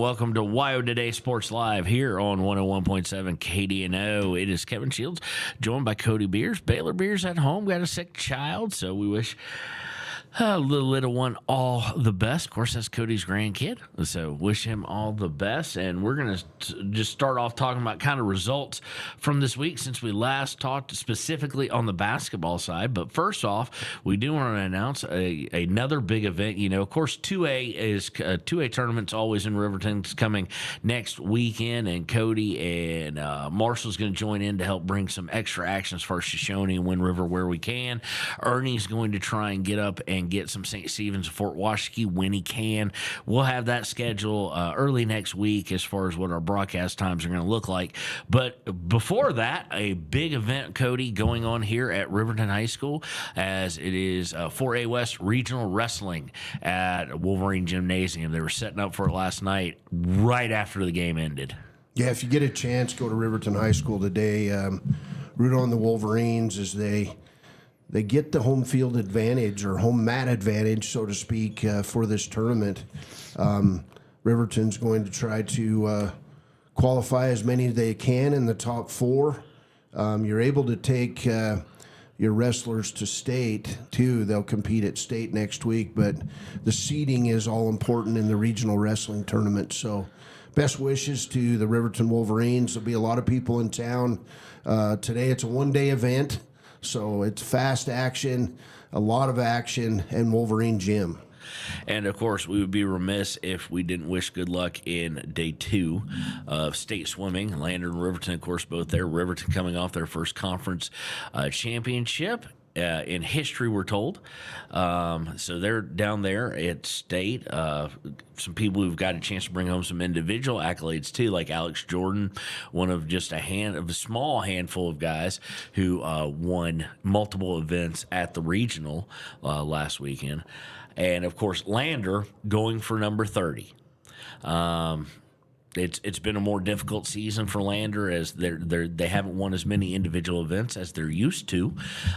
welcome to WyoToday Sports Live here on 101.7 KDNO. It is Kevin Shields, joined by Cody Beers. Baylor Beers at home, got a sick child, so we wish the little one all the best. Of course, that's Cody's grandkid, so wish him all the best. And we're going to just start off talking about kind of results from this week since we last talked specifically on the basketball side. But first off, we do want to announce another big event. You know, of course, 2A tournament's always in Riverton. It's coming next weekend, and Cody and Marshall's going to join in to help bring some extra action as far as Shoshone and Wind River where we can. Ernie's going to try and get up and get some St. Stephen's and Fort Washakie when he can. We'll have that schedule early next week as far as what our broadcast times are going to look like. But before that, a big event, Cody, going on here at Riverton High School, as it is 4A West Regional Wrestling at Wolverine Gymnasium. They were setting up for it last night right after the game ended. Yeah, if you get a chance, go to Riverton High School today. Root on the Wolverines as they get the home field advantage or home mat advantage, so to speak, for this tournament. Riverton's going to try to qualify as many as they can in the top four. You're able to take your wrestlers to state, too. They'll compete at state next week, but the seeding is all important in the regional wrestling tournament. So best wishes to the Riverton Wolverines. There'll be a lot of people in town. Today it's a one-day event. So it's fast action, a lot of action, and Wolverine Gym. And, of course, we would be remiss if we didn't wish good luck in day 2 of state swimming. Lander and Riverton, of course, both there. Riverton coming off their first conference championship in history, we're told. So they're down there at state. Some people who've got a chance to bring home some individual accolades, too, like Alex Jordan, one of just a small handful of guys who won multiple events at the regional last weekend. And, of course, Lander going for number 30. It's been a more difficult season for Lander as they haven't won as many individual events as they're used to,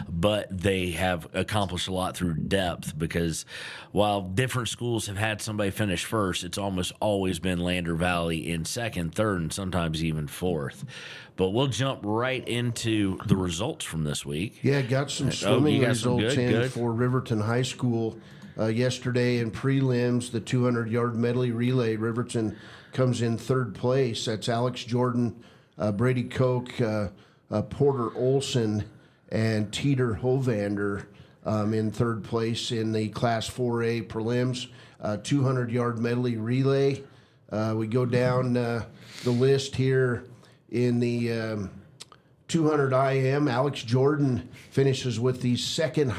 but they have accomplished a lot through depth because while different schools have had somebody finish first, it's almost always been Lander Valley in second, third, and sometimes even fourth. But we'll jump right into the results from this week. Yeah, got some swimming results for Riverton High School. Yesterday in prelims, the 200-yard medley relay, Riverton comes in third place. That's Alex Jordan, Brady Koch, Porter Olson, and Teeter Hovander in third place in the Class 4A prelims. 200-yard medley relay. We go down the list here in the 200 IM. Alex Jordan finishes with the second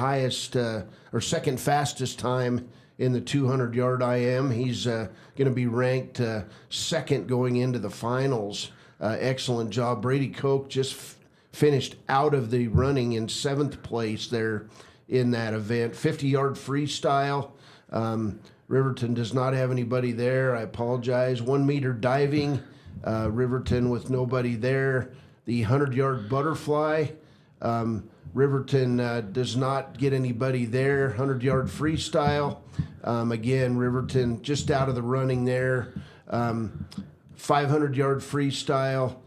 fastest time in the 200-yard IM. He's going to be ranked second going into the finals. Excellent job. Brady Koch just finished out of the running in 7th place there in that event. 50-yard freestyle. Riverton does not have anybody there. I apologize. 1-meter diving. Riverton with nobody there. The 100-yard butterfly. Riverton does not get anybody there. 100-yard freestyle. Again, Riverton just out of the running there. 500-yard freestyle.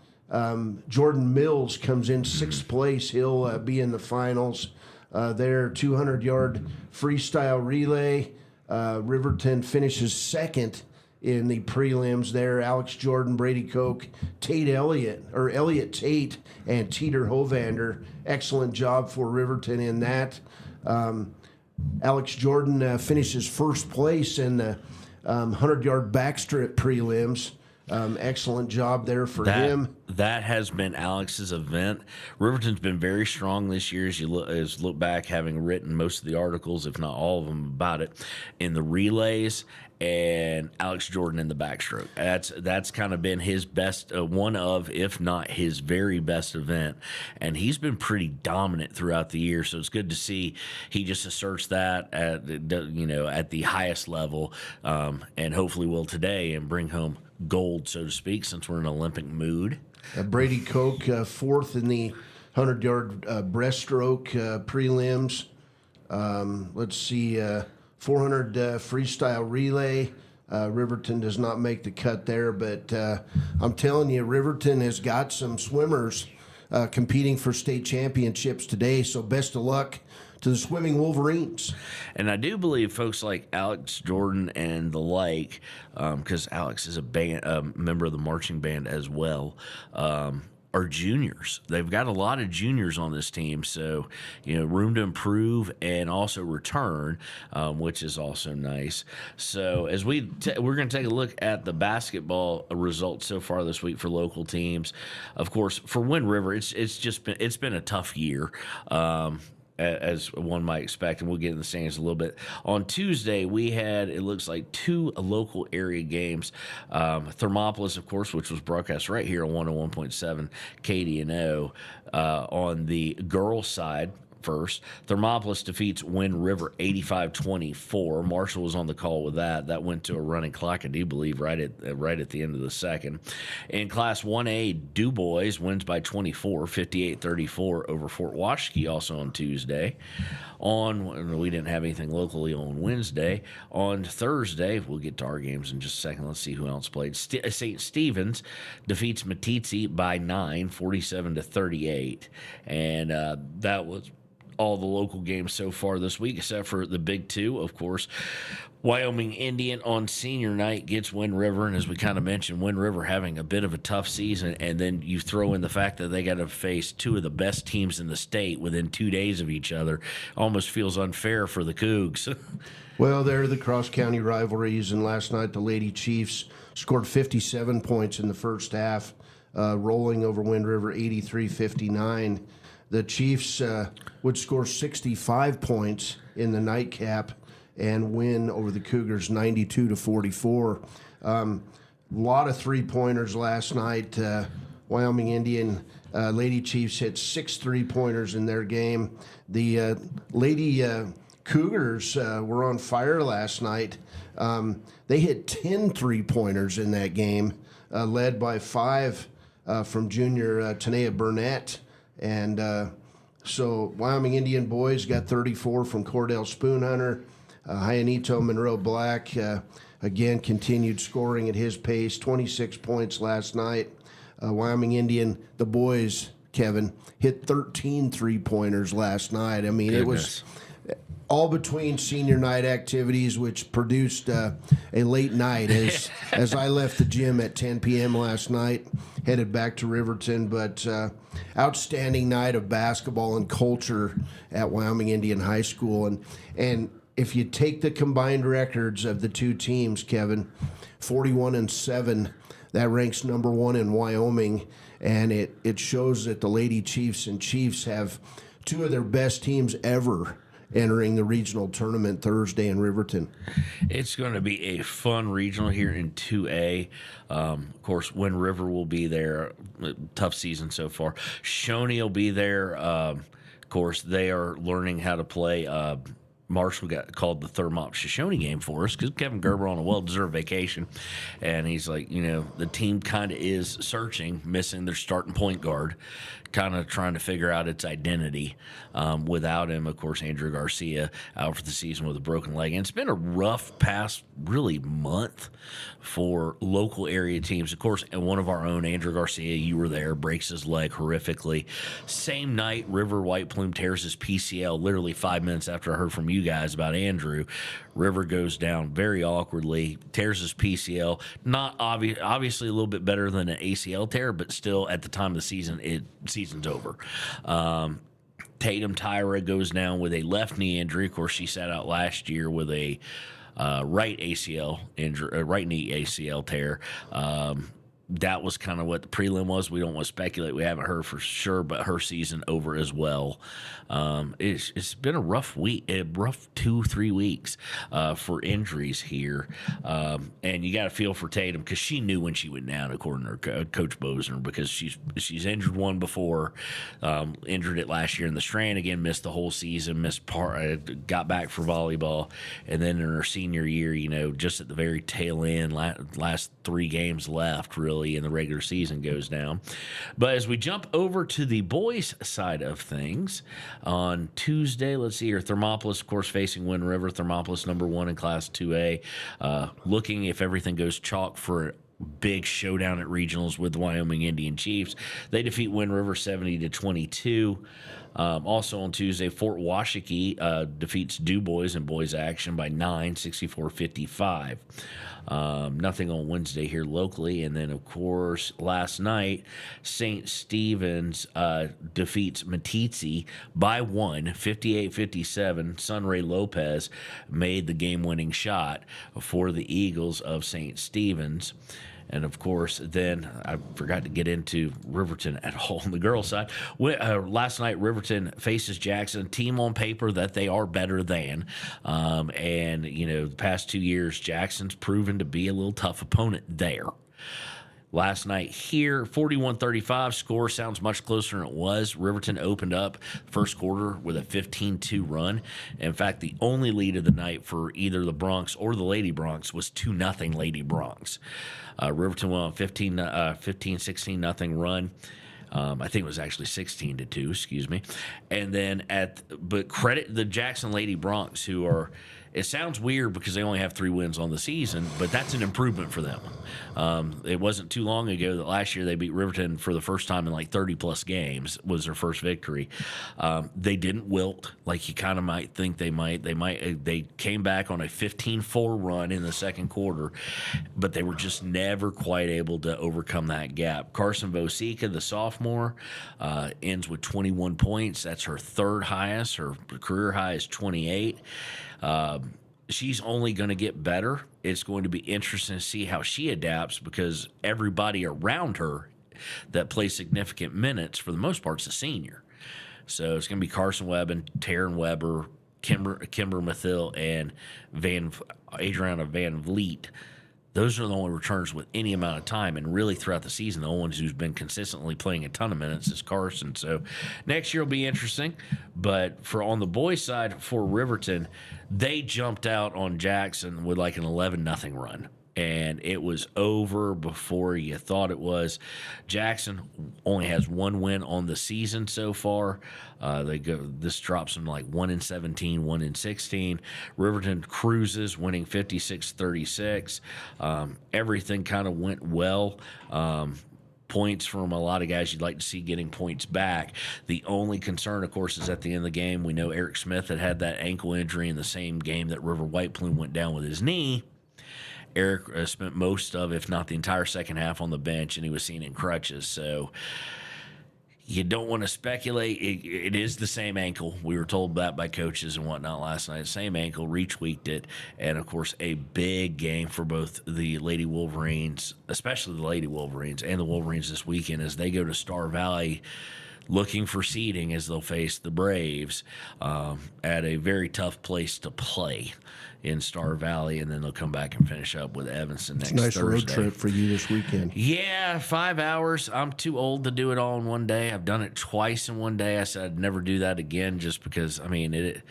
Jordan Mills comes in 6th place. He'll be in the finals there. 200-yard freestyle relay. Riverton finishes second in the prelims there. Alex Jordan, Brady Koch, Elliott Tate, and Teeter Hovander. Excellent job for Riverton in that. Alex Jordan finishes first place in the 100-yard backstrip prelims. Excellent job there for him. That has been Alex's event. Riverton's been very strong this year as you look back, having written most of the articles, if not all of them, about it in the relays, and Alex Jordan in the backstroke. That's kind of been his best, one of, if not his very best event, and he's been pretty dominant throughout the year. So it's good to see he just asserts that at the highest level, and hopefully will today and bring home gold, so to speak, since we're in Olympic mood. Brady Koch, fourth in the 100-yard breaststroke prelims. Let's see, 400 freestyle relay. Riverton does not make the cut there, but I'm telling you, Riverton has got some swimmers competing for state championships today. So best of luck to the swimming Wolverines. And I do believe folks like Alex Jordan and the like, because Alex is a member of the marching band as well, are juniors. They've got a lot of juniors on this team, so room to improve and also return, which is also nice. So as we're going to take a look at the basketball results so far this week for local teams. Of course, for Wind River, it's been a tough year. As one might expect, and we'll get in the standings a little bit. On Tuesday, we had, it looks like, 2 local area games. Thermopolis, of course, which was broadcast right here on 101.7 KDNO. On the girls' side, first, Thermopolis defeats Wind River 85-24. Marshall was on the call with that. That went to a running clock, I do believe, right at the end of the second. In Class 1A, Du Bois wins by 24, 58-34 over Fort Washakie, also on Tuesday. We didn't have anything locally on Wednesday. On Thursday, we'll get to our games in just a second. Let's see who else played. St. Stephen's defeats Meeteetse by 9, 47-38. And that was all the local games so far this week, except for the big 2, of course. Wyoming Indian on senior night gets Wind River, and as we kind of mentioned, Wind River having a bit of a tough season, and then you throw in the fact that they got to face 2 of the best teams in the state within 2 days of each other. Almost feels unfair for the Cougs. Well, they're the cross-county rivalries, and last night the Lady Chiefs scored 57 points in the first half, rolling over Wind River 83-59. The Chiefs would score 65 points in the nightcap and win over the Cougars 92-44. A lot of three-pointers last night. Wyoming Indian Lady Chiefs hit 6 three-pointers in their game. The Lady Cougars were on fire last night. They hit 10 three-pointers in that game, led by 5 from junior Tanea Burnett. And so Wyoming Indian boys got 34 from Cordell Spoonhunter. Hyanito Monroe Black, again, continued scoring at his pace, 26 points last night. Wyoming Indian, the boys, Kevin, hit 13 three-pointers last night. I mean, Goodness. It was all between senior night activities, which produced a late night as I left the gym at 10 p.m. last night, headed back to Riverton. But outstanding night of basketball and culture at Wyoming Indian High School. And if you take the combined records of the 2 teams, Kevin, 41-7, that ranks number 1 in Wyoming. And it shows that the Lady Chiefs and Chiefs have 2 of their best teams ever entering the regional tournament Thursday in Riverton. It's going to be a fun regional here in 2A. Of course, Wind River will be there. Tough season so far. Shawnee will be there. Of course, they are learning how to play. Marshall got called the Thermop Shoshone game for us because Kevin Gerber on a well-deserved vacation. And he's like, the team kind of is searching, missing their starting point guard, kind of trying to figure out its identity. Without him, of course, Andrew Garcia out for the season with a broken leg. And it's been a rough past, really, month for local area teams. Of course, and one of our own, Andrew Garcia, you were there, breaks his leg horrifically. Same night, River White Plume tears his PCL literally 5 minutes after I heard from you guys about Andrew. River goes down very awkwardly, tears his PCL. Not obviously a little bit better than an ACL tear, but still at the time of the season, season's over. Tatum Tyra goes down with a left knee injury. Of course, she sat out last year with a right ACL injury, right knee ACL tear. That was kind of what the prelim was. We don't want to speculate. We haven't heard for sure, but her season over as well. It's been a rough week, a rough 2-3 weeks for injuries here. And you got to feel for Tatum because she knew when she went down, according to her Coach Bosner, because she's injured one before, injured it last year in the Strand again, missed the whole season, got back for volleyball, and then in her senior year, just at the very tail end, last 3 games left, really. really, and the regular season goes down. But as we jump over to the boys' side of things, on Tuesday, let's see here, Thermopolis, of course, facing Wind River. Thermopolis, number 1 in Class 2A. Looking if everything goes chalk for big showdown at regionals with the Wyoming Indian Chiefs. They defeat Wind River 70-22. Also on Tuesday, Fort Washakie defeats Du Bois in boys action by 9, 64-55. Nothing on Wednesday here locally. And then, of course, last night, St. Stephen's defeats Matitsi by 1, 58-57. Sunray Lopez made the game-winning shot for the Eagles of St. Stephen's. And, of course, then I forgot to get into Riverton at all on the girls' side. Last night, Riverton faces Jackson, team on paper that they are better than. And, the past 2 years, Jackson's proven to be a little tough opponent there. Last night here, 41-35. Score sounds much closer than it was. Riverton opened up first quarter with a 15-2 run. In fact, the only lead of the night for either the Bronx or the Lady Bronx was 2-0 Lady Bronx. Riverton went on 16 nothing run. I think it was actually 16-2, excuse me. And then but credit the Jackson Lady Bronx, who are, it sounds weird because they only have 3 wins on the season, but that's an improvement for them. It wasn't too long ago that last year they beat Riverton for the first time in like 30-plus games, was their first victory. They didn't wilt like you kind of might think they might. They came back on a 15-4 run in the second quarter, but they were just never quite able to overcome that gap. Carson Vosica, the sophomore, ends with 21 points. That's her third highest. Her career high is 28. She's only going to get better. It's going to be interesting to see how she adapts because everybody around her that plays significant minutes, for the most part, is a senior. So it's going to be Carson Webb and Taryn Weber, Kimber Mathil, and Adriana Van Vliet. Those are the only returns with any amount of time, and really throughout the season, the only ones who's been consistently playing a ton of minutes is Carson. So next year will be interesting. But on the boys' side for Riverton, they jumped out on Jackson with like an 11-0 run. And it was over before you thought it was. Jackson only has 1 win on the season so far. This drops them like 1-17, 1-16. Riverton cruises, winning 56-36. Everything kind of went well. Points from a lot of guys you'd like to see getting points back. The only concern, of course, is at the end of the game. We know Eric Smith had that ankle injury in the same game that River White Plume went down with his knee. Eric spent most of, if not the entire second half, on the bench, and he was seen in crutches. So you don't want to speculate. It is the same ankle. We were told that by coaches and whatnot last night. Same ankle, retweaked it. And, of course, a big game for both the Lady Wolverines, especially the Lady Wolverines, and the Wolverines this weekend as they go to Star Valley looking for seeding as they'll face the Braves at a very tough place to play in Star Valley, and then they'll come back and finish up with Evanston next Thursday. It's a nice road trip for you this weekend. Yeah, 5 hours. I'm too old to do it all in one day. I've done it twice in one day. I said I'd never do that again just because, You're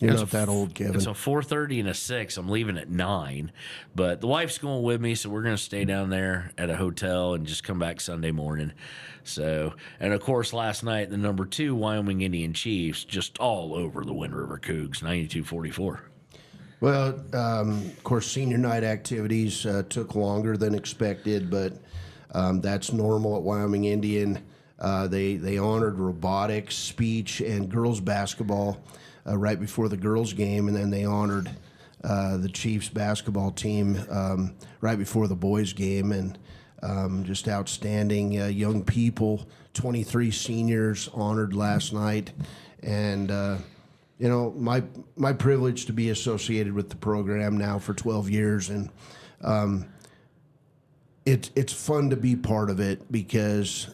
not that old, Kevin. It's a 4:30 and a 6. I'm leaving at 9. But the wife's going with me, so we're going to stay down there at a hotel and just come back Sunday morning. So, and of course, last night, the number 2 Wyoming Indian Chiefs just all over the Wind River Cougs, 92-44. Well, of course, senior night activities took longer than expected, but that's normal at Wyoming Indian. They honored robotics, speech, and girls basketball right before the girls' game, and then they honored the Chiefs basketball team right before the boys' game, and just outstanding young people. 23 seniors honored last night, and my privilege to be associated with the program now for 12 years, and it's fun to be part of it because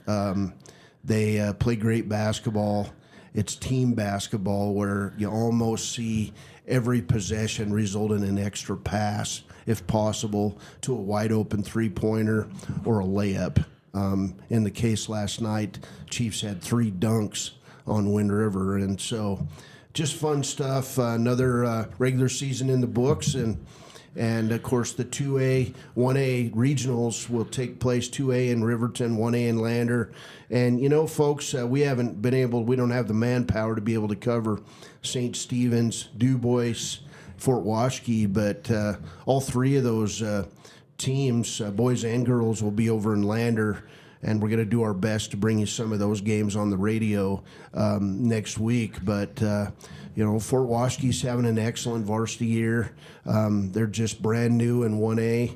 they play great basketball. It's team basketball where you almost see every possession result in an extra pass, if possible, to a wide-open three-pointer or a layup. In the case last night, Chiefs had 3 dunks on Wind River, and so just fun stuff. Another regular season in the books, and And of course, the 2A, 1A regionals will take place, 2A in Riverton, 1A in Lander. And, folks, we don't have the manpower to be able to cover St. Stephen's, Du Bois, Fort Washakie, but all three of those teams, boys and girls, will be over in Lander, and we're going to do our best to bring you some of those games on the radio next week. But, Fort Washakie's having an excellent varsity year. They're just brand new in 1A.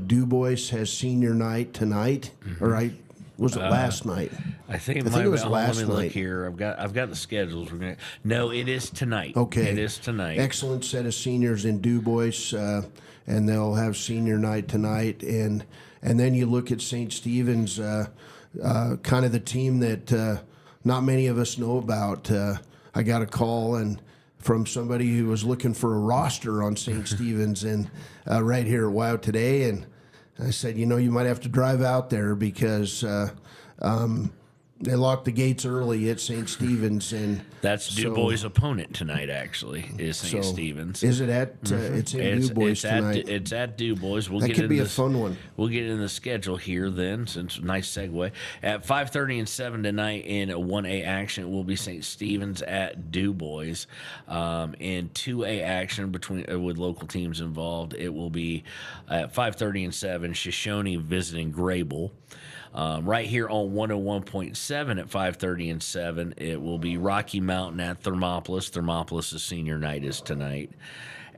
Du Bois has senior night tonight, or was it last night? I think it was last Let me night. look here. I've got the schedules. No, it is tonight. Okay. It is tonight. Excellent set of seniors in Du Bois, and they'll have senior night tonight. And then you look at St. Stephen's, kind of the team that not many of us know about. I got a call from somebody who was looking for a roster on St. Stephen's and right here at WyoToday, and I said, you might have to drive out there because they locked the gates early at St. Stephen's, and That's Du Bois' opponent tonight. Actually, is St. Stephen's. Is it at? It's in Du Bois tonight. It's at Du Bois. That could be a fun one. We'll get in the schedule here then. Since nice segue at 5:30 and 7 tonight in a 1A action, it will be St. Stephen's at Du Bois. In 2A action with local teams involved, it will be at 5:30 and 7 Shoshone visiting Grable. Right here on 101.7 at 5:30 and 7, it will be Rocky Mountain at Thermopolis. Thermopolis' senior night is tonight.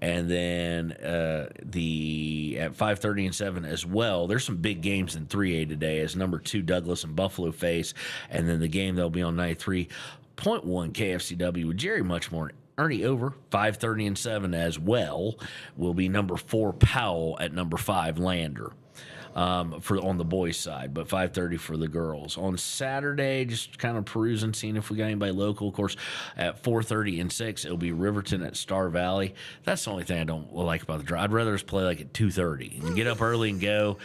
And then at 5:30 and 7 as well, there's some big games in 3A today as number 2 Douglas and Buffalo face. And then the game that'll be on 93.1 KFCW with Jerry Muchmore. Ernie over 5:30 and 7 as well will be number 4 Powell at number 5 Lander. On the boys' side, but 5:30 for the girls. On Saturday, just kind of perusing, seeing if we got anybody local. Of course, at 4:30 and 6, it'll be Riverton at Star Valley. That's the only thing I don't like about the drive. I'd rather just play like at 2:30 and get up early and go.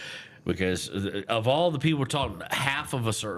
Because of all the people we're talking,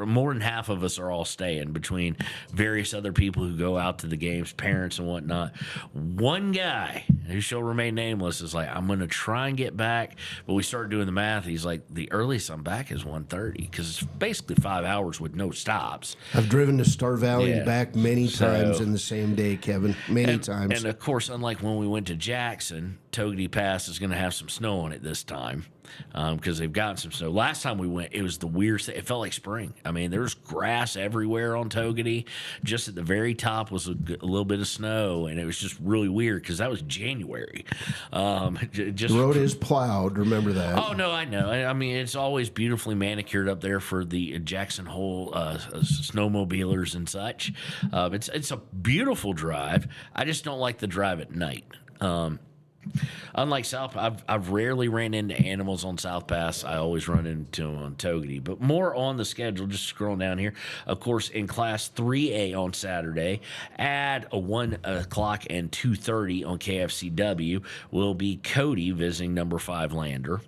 more than half of us are all staying between various other people who go out to the games, parents and whatnot. One guy who shall remain nameless is like, I'm going to try and get back. But we started doing the math. He's like, the earliest I'm back is 1:30 because it's basically 5 hours with no stops. I've driven to Star Valley and back many times in the same day, Kevin. Many times. And of course, unlike when we went to Jackson, Cody Pass is going to have some snow on it this time. Because they've gotten some snow. Last time we went, it was the weirdest thing. It felt like spring. I mean, there's grass everywhere on Togedy. Just at the very top was a little bit of snow, and it was just really weird because that was January. The road is plowed. Remember that. Oh, no, I know. I mean, it's always beautifully manicured up there for the Jackson Hole snowmobilers and such. It's a beautiful drive. I just don't like the drive at night. Unlike South, I've rarely ran into animals on South Pass. I always run into them on Togedy. But more on the schedule, just scrolling down here. Of course, in Class 3A on Saturday, at 1 o'clock and 2:30 on KFCW, will be Cody visiting number 5 Lander.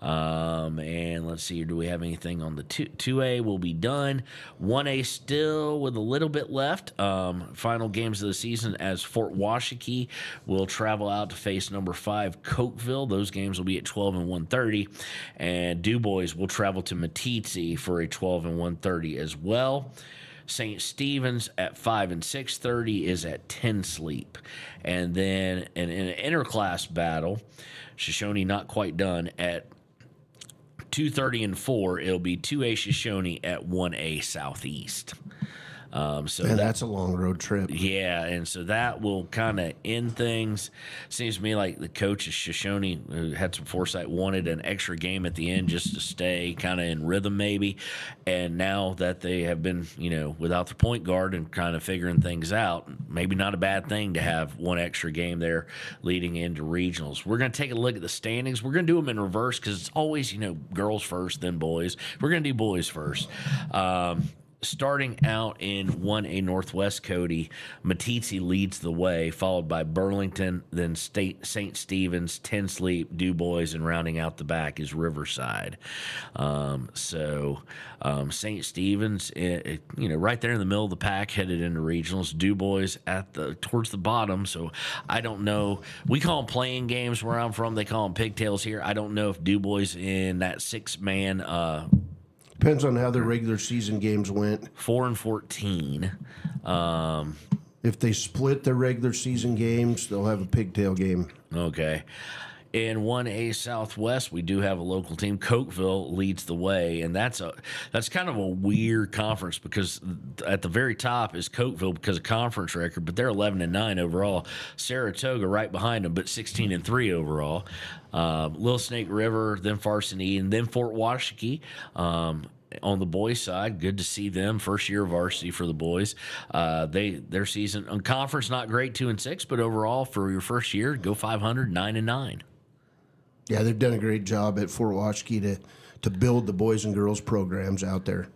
And let's see here. Do we have anything on the 2A? Will be done. 1A still with a little bit left. Final games of the season as Fort Washakie will travel out to face number 5 Cokeville. Those games will be at 12 and 1:30. And Du Bois will travel to Meeteetse for a 12 and 1:30 as well. St. Stephen's at 5 and 6:30 is at 10 sleep. And then in an interclass battle, Shoshone not quite done at 2:30 and 4, it'll be 2A Shoshone at 1A Southeast. That's a long road trip. Yeah, and so that will kind of end things. Seems to me like the coach of Shoshone, who had some foresight, wanted an extra game at the end just to stay kind of in rhythm maybe. And now that they have been, without the point guard and kind of figuring things out, maybe not a bad thing to have one extra game there leading into regionals. We're going to take a look at the standings. We're going to do them in reverse because it's always, girls first, then boys. We're going to do boys first. Starting out in 1A Northwest, Cody, Matisse leads the way, followed by Burlington, then St. Stephen's, Tinsley, Du Bois, and rounding out the back is Riverside. St. Stephen's, right there in the middle of the pack, headed into regionals. Du Bois towards the bottom. So I don't know. We call them playing games where I'm from. They call them pigtails here. I don't know if Du Bois in that 6-man. Depends on how the regular season games went. 4-14. If they split their regular season games, they'll have a pigtail game. Okay. In 1A Southwest, we do have a local team. Cokeville leads the way, and that's kind of a weird conference because at the very top is Cokeville because of conference record, but they're 11-9 overall. Saratoga right behind them, but 16-3 overall. Little Snake River, then Farson Eden, then Fort Washakie. On the boys' side, good to see them. First year of varsity for the boys. Their season on conference not great, 2-6, but overall for your first year, go 500, 9-9. Yeah, they've done a great job at Fort Washakie to build the boys and girls programs out there.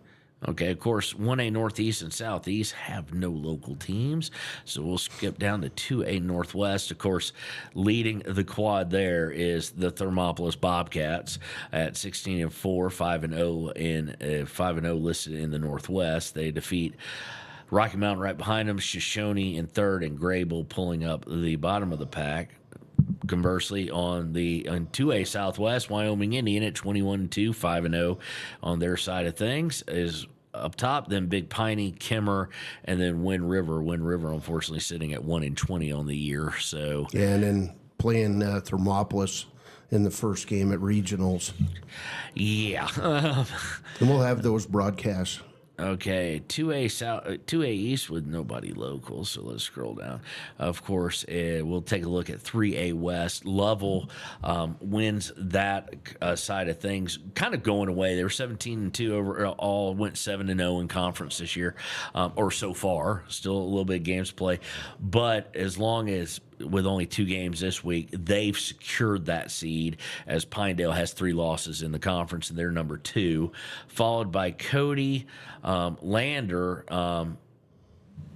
Okay, of course, 1A Northeast and Southeast have no local teams, so we'll skip down to 2A Northwest. Of course, leading the quad there is the Thermopolis Bobcats at 16-4, 5-0 in 5-0 listed in the Northwest. They defeat Rocky Mountain right behind them, Shoshone in third, and Grable pulling up the bottom of the pack. Conversely, on 2A Southwest, Wyoming Indian at 21-2, 5-0 on their side of things is up top. Then Big Piney, Kimmer, and then Wind River. Wind River, unfortunately, sitting at 1-20 on the year. So yeah, and then playing Thermopolis in the first game at regionals. Yeah, and we'll have those broadcasts. Okay, 2A East with nobody local, so let's scroll down. Of course, we'll take a look at 3A West. Lovell wins that side of things, kind of going away. They were 17-2 overall, went 7-0 in conference this year, or so far. Still a little bit of games to play, but as long as with only 2 games this week, they've secured that seed as Pinedale has 3 losses in the conference, and they're number 2, followed by Cody, Lander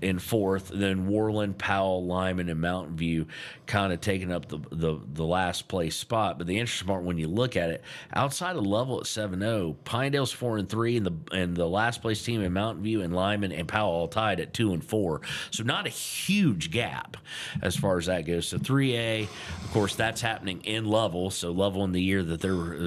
in 4th, then Worland, Powell, Lyman, and Mountain View kind of taking up the last place spot. But the interesting part when you look at it, outside of Level at 7-0, Pinedale's 4-3, and the last place team in Mountain View and Lyman and Powell all tied at 2-4. So not a huge gap as far as that goes. So 3A, of course, that's happening in Level. So Level in the year that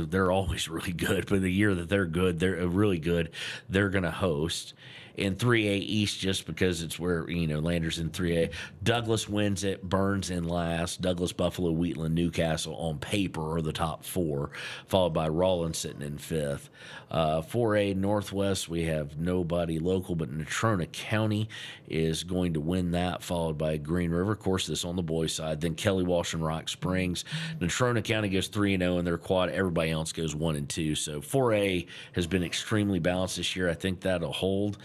they're always really good, but the year that they're good, they're really good, they're going to host. In 3A East, just because it's where, Landers in 3A. Douglas wins it, Burns in last. Douglas, Buffalo, Wheatland, Newcastle on paper are the top 4, followed by Rollins sitting in 5th. 4A Northwest, we have nobody local, but Natrona County is going to win that, followed by Green River. Of course, this on the boys' side. Then Kelly Walsh and Rock Springs. Natrona County goes 3-0 in their quad. Everybody else goes 1-2. So 4A has been extremely balanced this year. I think that'll hold.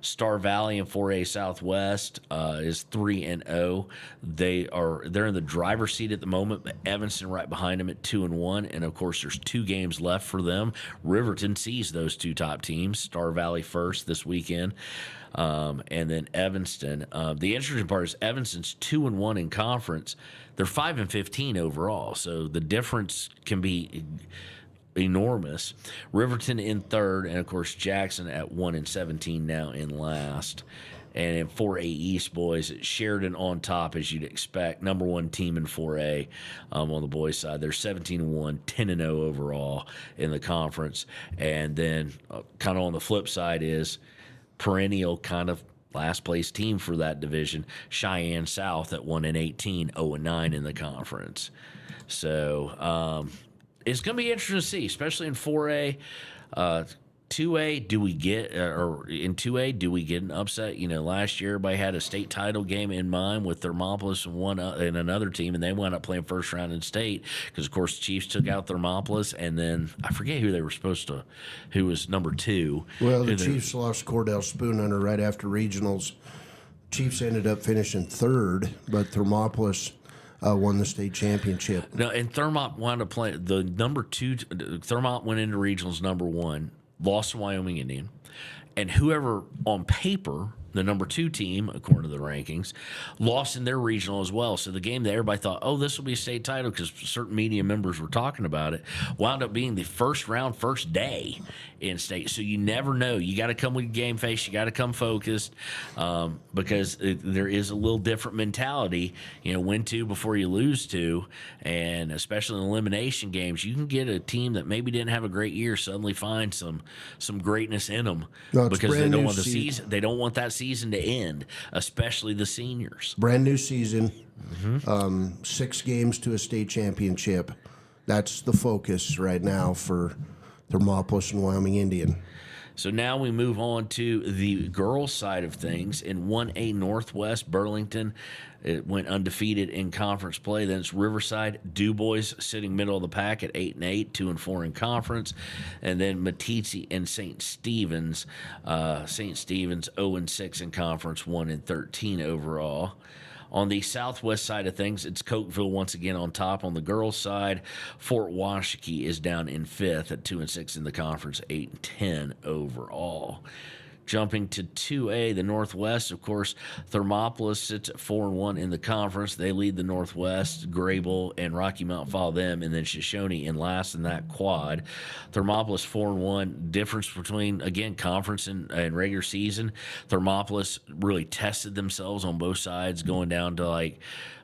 Star Valley in 4A Southwest is 3-0. They're in the driver's seat at the moment, but Evanston right behind them at 2-1. And of course, there's 2 games left for them. Riverton sees those 2 top teams. Star Valley first this weekend, and then Evanston. The interesting part is Evanston's 2-1 in conference. They're 5-15 overall, so the difference can be enormous. Riverton in 3rd, and of course Jackson at 1-17 now in last. And in 4A East, boys, Sheridan on top, as you'd expect. Number 1 team in 4A on the boys' side. They're 17-1, 10-0 overall in the conference. And then kind of on the flip side is perennial kind of last place team for that division, Cheyenne South at 1-18, 0-9 in the conference. So, it's going to be interesting to see, especially in 4A. 2A, do we get an upset? Last year everybody had a state title game in mind with Thermopolis and another team, and they wound up playing first round in state because, of course, the Chiefs took out Thermopolis, and then I forget who was number 2. Well, the Chiefs lost Cordell Spoonhunter right after regionals. Chiefs ended up finishing 3rd, but Thermopolis won the state championship. No, and Thermont wound up playing the number 2. Thermont went into regionals number 1, lost to Wyoming Indian, and whoever on paper, the number 2 team, according to the rankings, lost in their regional as well. So the game that everybody thought, oh, this will be a state title because certain media members were talking about it, wound up being the first round, first day in state. So you never know. You got to come with game face. You got to come focused because there is a little different mentality. Win 2 before you lose 2, and especially in elimination games, you can get a team that maybe didn't have a great year suddenly find some greatness in them because they don't want the season. They don't want that season to end, especially the seniors. Brand new season, 6 games to a state championship. That's the focus right now for Thermopolis and Wyoming Indian. So now we move on to the girls' side of things. In 1A Northwest, Burlington it went undefeated in conference play. Then it's Riverside, DuBois sitting middle of the pack at 8-8, 2-4 in conference, and then Meeteetse and St. Stephen's. St. Stephen's 0-6 in conference, 1-13 overall. On the southwest side of things, it's Cokeville once again on top. On the girls' side, Fort Washakie is down in 5th at 2-6 in the conference, 8-10 overall. Jumping to 2A, the Northwest, of course, Thermopolis sits at 4-1 in the conference. They lead the Northwest. Grable and Rocky Mount follow them, and then Shoshone in last in that quad. Thermopolis 4-1. Difference between, again, conference and regular season. Thermopolis really tested themselves on both sides, going down to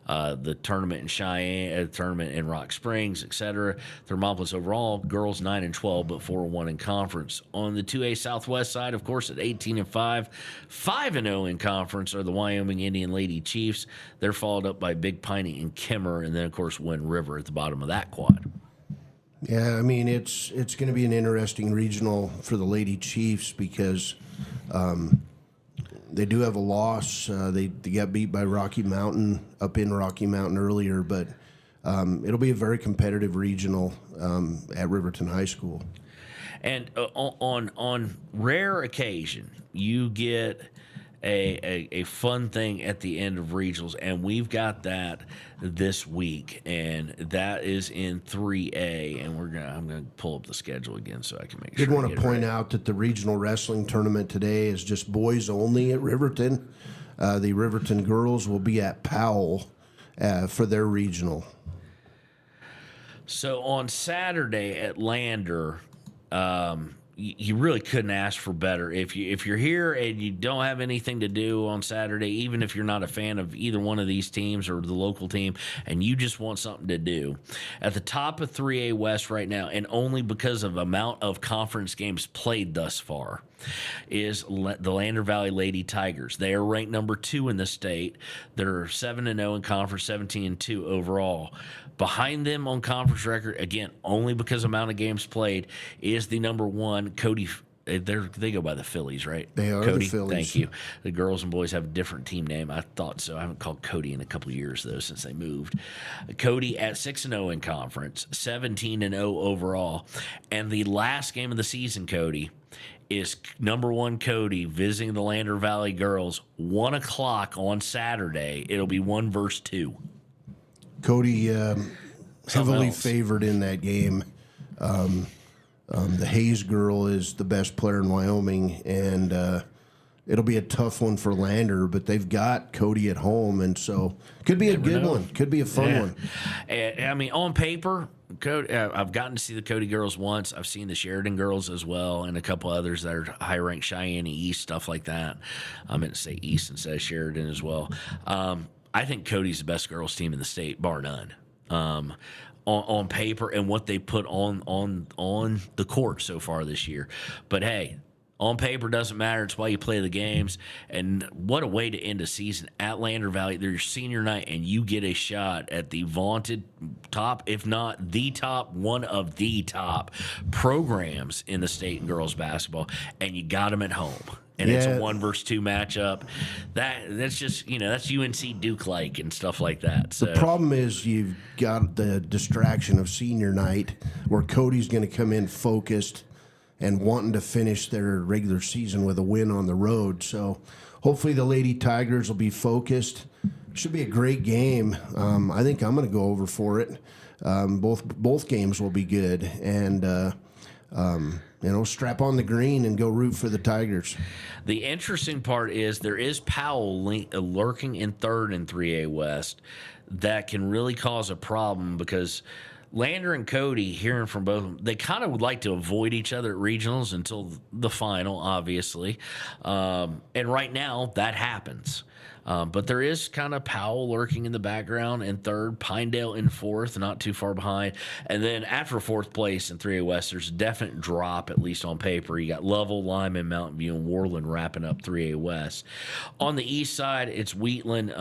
the tournament in Cheyenne, tournament in Rock Springs, etc. Thermopolis overall, girls 9-12, but 4-1 in conference. On the 2A Southwest side, of course, at 18-5, 5-0 in conference are the Wyoming Indian Lady Chiefs. They're followed up by Big Piney and Kimmer, and then of course Wind River at the bottom of that quad. Yeah, I mean it's going to be an interesting regional for the Lady Chiefs because. They do have a loss. They got beat by Rocky Mountain up in Rocky Mountain earlier, but it'll be a very competitive regional at Riverton High School. And on rare occasion, you get a fun thing at the end of regionals, and we've got that this week, and that is in 3A, and I'm gonna pull up the schedule again so I can make sure. I did want to point out that the regional wrestling tournament today is just boys only at Riverton. The Riverton girls will be at Powell for their regional. So on Saturday at Lander, you really couldn't ask for better. If you're here and you don't have anything to do on Saturday, even if you're not a fan of either one of these teams or the local team, and you just want something to do, at the top of 3A West right now, and only because of amount of conference games played thus far, is the Lander Valley Lady Tigers. They are ranked number 2 in the state. They're 7-0 in conference, 17-2 overall. Behind them on conference record, again, only because of amount of games played, is the number 1 Cody. They go by the Phillies, right? They are Cody, the Phillies. Thank you. The girls and boys have a different team name. I thought so. I haven't called Cody in a couple of years, though, since they moved. Cody at 6-0 in conference, 17-0 overall. And the last game of the season, Cody, is number 1 Cody visiting the Lander Valley girls, 1 o'clock on Saturday. It'll be 1 versus 2. Cody heavily favored in that game. The Hayes girl is the best player in Wyoming, and it'll be a tough one for Lander, but they've got Cody at home, and so could be a good one. Could be a fun one. I mean, on paper, Cody, I've gotten to see the Cody girls once. I've seen the Sheridan girls as well, and a couple others that are high-ranked Cheyenne East, stuff like that. I meant to say East instead of Sheridan as well. I think Cody's the best girls team in the state, bar none. On paper and what they put on the court so far this year. But hey, on paper doesn't matter. It's why you play the games. And what a way to end a season at Lander Valley. They're your senior night, and you get a shot at the vaunted top, if not the top, one of the top programs in the state in girls basketball, and you got them at home. And it's a 1 versus 2 matchup. That's just, that's UNC Duke-like and stuff like that. So. The problem is you've got the distraction of senior night where Cody's going to come in focused and wanting to finish their regular season with a win on the road. So hopefully the Lady Tigers will be focused. Should be a great game. I think I'm going to go over for it. Both games will be good. And Strap on the green and go root for the Tigers. The interesting part is there is Powell lurking in third in 3A West that can really cause a problem because Lander and Cody, hearing from both of them, they kind of would like to avoid each other at regionals until the final, obviously. And right now, that happens. But there is kind of Powell lurking in the background in third, Pinedale in fourth, not too far behind. And then after fourth place in 3A West, there's a definite drop, at least on paper. You got Lovell, Lyman, Mountain View, and Worland wrapping up 3A West. On the east side, it's Wheatland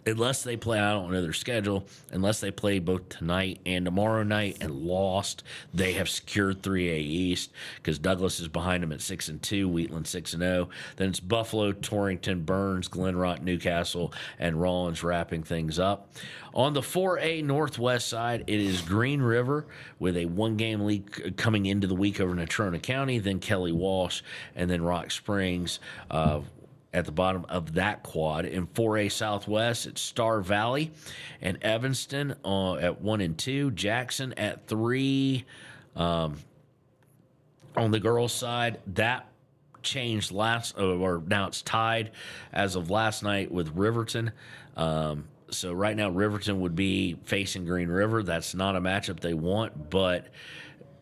unless they play, I don't know their schedule, unless they play both tonight and tomorrow night and lost, they have secured 3A East because Douglas is behind them at 6-2, Wheatland 6-0. Then it's Buffalo, Torrington, Burns, Glen Rock, Newcastle, and Rollins wrapping things up. On the 4A Northwest side, it is Green River with a one-game lead coming into the week over Natrona County, then Kelly Walsh, and then Rock Springs at the bottom of that quad. In 4A Southwest, it's Star Valley and Evanston at 1 and 2. Jackson at 3. On the girls' side, that changed or now it's tied as of last night with Riverton. So right now, Riverton would be facing Green River. That's not a matchup they want, but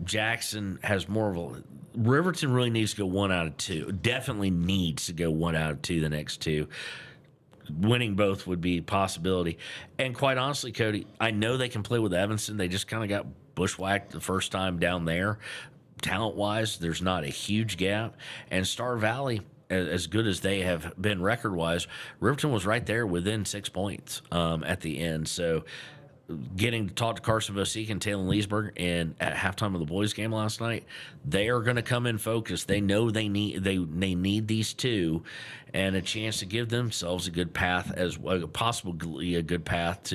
Jackson has more of a. Riverton really needs to go 1 out of 2. Definitely needs to go 1 out of 2 the next two. Winning both would be a possibility. And quite honestly, Cody, I know they can play with Evanston. They just kind of got bushwhacked the first time down there. Talent-wise, there's not a huge gap. And Star Valley, as good as they have been record-wise, Riverton was right there within 6 points at the end. So getting to talk to Carson Vosek and Taylor Leesburg and at halftime of the boys' game last night, they are going to come in focused. They know they need these two and a chance to give themselves a good path possibly a good path to